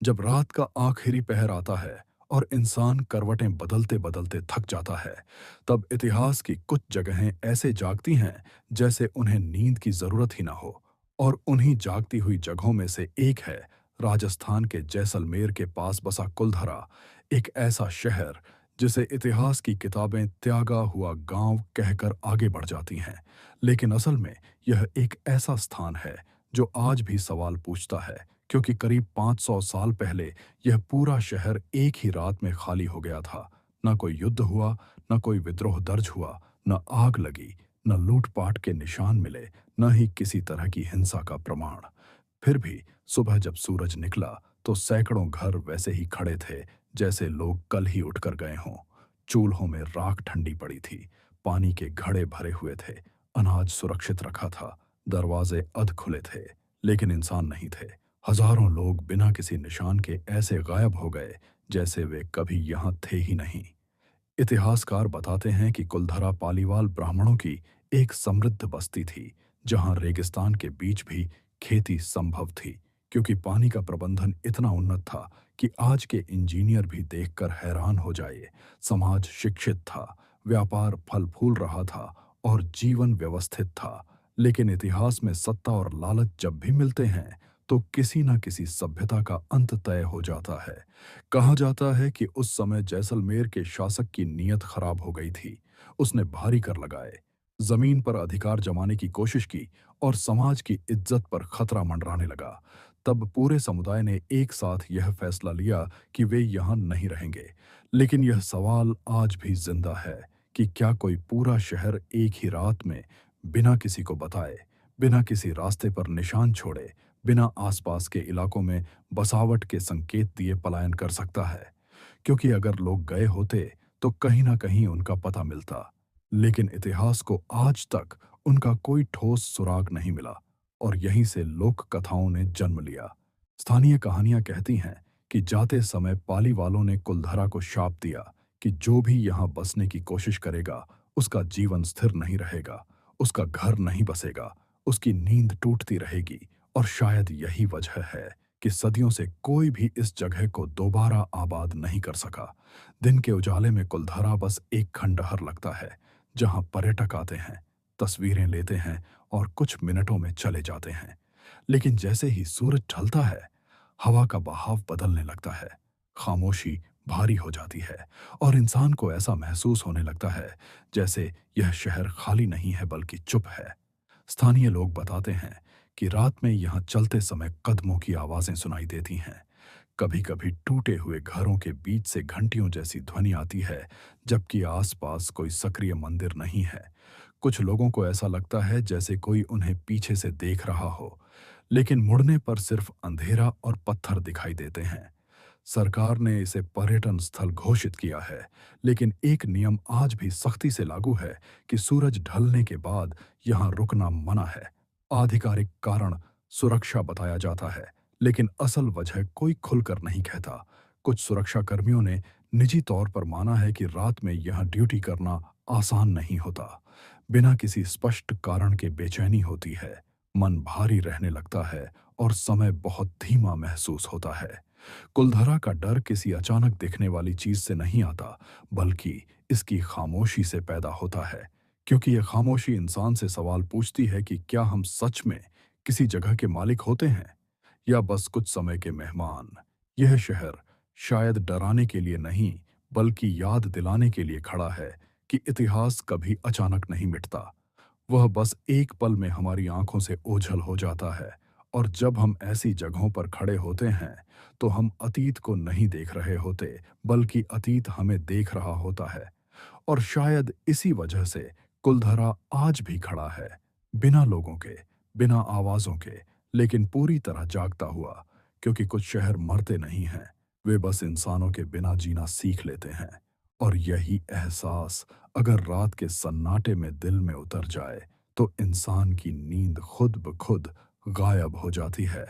जब रात का आखिरी पहर आता है और इंसान करवटें बदलते बदलते थक जाता है, तब इतिहास की कुछ जगहें ऐसे जागती हैं जैसे उन्हें नींद की जरूरत ही ना हो। और उन्हीं जागती हुई जगहों में से एक है राजस्थान के जैसलमेर के पास बसा कुलधरा, एक ऐसा शहर जिसे इतिहास की किताबें त्यागा हुआ गांव कहकर आगे बढ़ जाती हैं। लेकिन असल में यह एक ऐसा स्थान है जो आज भी सवाल पूछता है, क्योंकि करीब 500 साल पहले यह पूरा शहर एक ही रात में खाली हो गया था। न कोई युद्ध हुआ, न कोई विद्रोह दर्ज हुआ, न आग लगी, न लूटपाट के निशान मिले, न ही किसी तरह की हिंसा का प्रमाण। फिर भी सुबह जब सूरज निकला तो सैकड़ों घर वैसे ही खड़े थे जैसे लोग कल ही उठकर गए हों। चूल्हों में राख ठंडी पड़ी थी, पानी के घड़े भरे हुए थे, अनाज सुरक्षित रखा था, दरवाजे अध खुले थे, लेकिन इंसान नहीं थे। हजारों लोग बिना किसी निशान के ऐसे गायब हो गए जैसे वे कभी यहाँ थे ही नहीं। इतिहासकार बताते हैं कि कुलधरा पालीवाल ब्राह्मणों की एक समृद्ध बस्ती थी, जहां रेगिस्तान के बीच भी खेती संभव थी, क्योंकि पानी का प्रबंधन इतना उन्नत था कि आज के इंजीनियर भी देखकर हैरान हो जाए। समाज शिक्षित था, व्यापार फल फूल रहा था और जीवन व्यवस्थित था। लेकिन इतिहास में सत्ता और लालच जब भी मिलते हैं तो किसी न किसी सभ्यता का अंत तय हो जाता है। कहा जाता है कि उस समय जैसलमेर के शासक की नीयत खराब हो गई थी। उसने भारी कर लगाए, जमीन पर अधिकार जमाने की कोशिश की और समाज की इज्जत पर खतरा मंडराने लगा। तब पूरे समुदाय ने एक साथ यह फैसला लिया कि वे यहाँ नहीं रहेंगे। लेकिन यह सवाल आज भी जिंदा है कि क्या कोई पूरा शहर एक ही रात में बिना किसी को बताए, बिना किसी रास्ते पर निशान छोड़े, बिना आसपास के इलाकों में बसावट के संकेत दिए पलायन कर सकता है? क्योंकि अगर लोग गए होते तो कहीं ना कहीं उनका पता मिलता। लेकिन इतिहास को आज तक उनका कोई ठोस सुराग नहीं मिला और यहीं से लोक कथाओं ने जन्म लिया। स्थानीय कहानियां कहती हैं कि जाते समय पाली वालों ने कुलधरा को शाप दिया कि जो भी यहाँ बसने की कोशिश करेगा उसका जीवन स्थिर नहीं रहेगा, उसका घर नहीं बसेगा, उसकी नींद टूटती रहेगी। और शायद यही वजह है कि सदियों से कोई भी इस जगह को दोबारा आबाद नहीं कर सका। दिन के उजाले में कुलधरा बस एक खंडहर लगता है, जहां पर्यटक आते हैं, तस्वीरें लेते हैं और कुछ मिनटों में चले जाते हैं। लेकिन जैसे ही सूरज ढलता है, हवा का बहाव बदलने लगता है, खामोशी भारी हो जाती है और इंसान को ऐसा महसूस होने लगता है जैसे यह शहर खाली नहीं है बल्कि चुप है। स्थानीय लोग बताते हैं कि रात में यहाँ चलते समय कदमों की आवाजें सुनाई देती हैं। कभी कभी टूटे हुए घरों के बीच से घंटियों जैसी ध्वनि आती है, जबकि आसपास कोई सक्रिय मंदिर नहीं है। कुछ लोगों को ऐसा लगता है जैसे कोई उन्हें पीछे से देख रहा हो, लेकिन मुड़ने पर सिर्फ अंधेरा और पत्थर दिखाई देते हैं। सरकार ने इसे पर्यटन स्थल घोषित किया है, लेकिन एक नियम आज भी सख्ती से लागू है कि सूरज ढलने के बाद यहाँ रुकना मना है। आधिकारिक कारण सुरक्षा बताया जाता है, लेकिन असल वजह कोई खुलकर नहीं कहता। कुछ सुरक्षा कर्मियों ने निजी तौर पर माना है कि रात में यहाँ ड्यूटी करना आसान नहीं होता। बिना किसी स्पष्ट कारण के बेचैनी होती है, मन भारी रहने लगता है और समय बहुत धीमा महसूस होता है। कुलधरा का डर किसी अचानक दिखने वाली चीज से नहीं आता, बल्कि इसकी खामोशी से पैदा होता है। क्योंकि यह खामोशी इंसान से सवाल पूछती है कि क्या हम सच में किसी जगह के मालिक होते हैं या बस कुछ समय के मेहमान। यह शहर शायद डराने के लिए नहीं, बल्कि याद दिलाने के लिए खड़ा है कि इतिहास कभी अचानक नहीं मिटता। वह बस एक पल में हमारी आंखों से ओझल हो जाता है। और जब हम ऐसी जगहों पर खड़े होते हैं तो हम अतीत को नहीं देख रहे होते, बल्कि अतीत हमें देख रहा होता है। और शायद इसी वजह से कुलधरा आज भी खड़ा है, बिना लोगों के, बिना आवाजों के, लेकिन पूरी तरह जागता हुआ। क्योंकि कुछ शहर मरते नहीं हैं, वे बस इंसानों के बिना जीना सीख लेते हैं। और यही एहसास अगर रात के सन्नाटे में दिल में उतर जाए तो इंसान की नींद खुद ब खुद गायब हो जाती है।